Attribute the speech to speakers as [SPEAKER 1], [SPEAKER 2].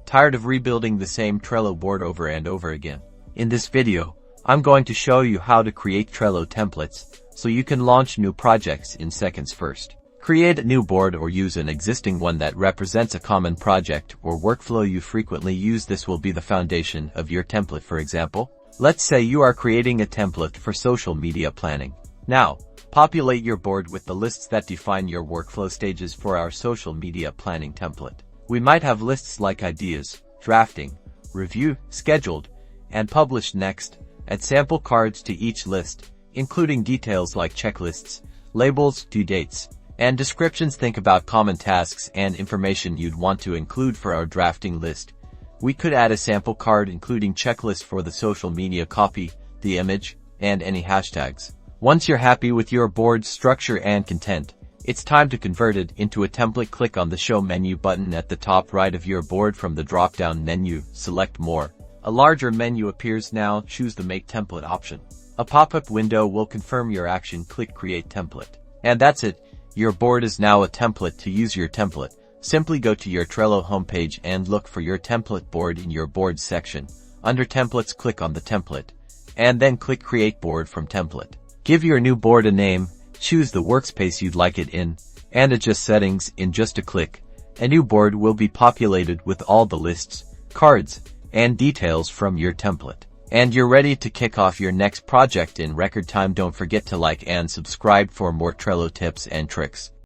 [SPEAKER 1] Tired of rebuilding the same Trello board over and over again? In this video, I'm going to show you how to create Trello templates so you can launch new projects in seconds. First, create a new board or use an existing one that represents a common project or workflow you frequently use. This will be the foundation of your template. For example, let's say you are creating a template for social media planning. Now, populate your board with the lists that define your workflow stages for our social media planning template. We might have lists like ideas, drafting, review, scheduled, and published. Next, add sample cards to each list, including details like checklists, labels, due dates, and descriptions. Think about common tasks and information you'd want to include for our drafting list. We could add a sample card including checklists for the social media copy, the image, and any hashtags. Once you're happy with your board's structure and content, it's time to convert it into a template. Click on the Show menu button at the top right of your board. From the drop-down menu, select More. A larger menu appears. Now, choose the Make Template option. A pop-up window will confirm your action. Click Create Template. And that's it. Your board is now a template. To use your template, simply go to your Trello homepage and look for your template board in your Boards section. Under Templates, click on the template, and then click Create Board from Template. Give your new board a name, choose the workspace you'd like it in, and adjust settings in just a click. A new board will be populated with all the lists, cards, and details from your template. And you're ready to kick off your next project in record time. Don't forget to like and subscribe for more Trello tips and tricks.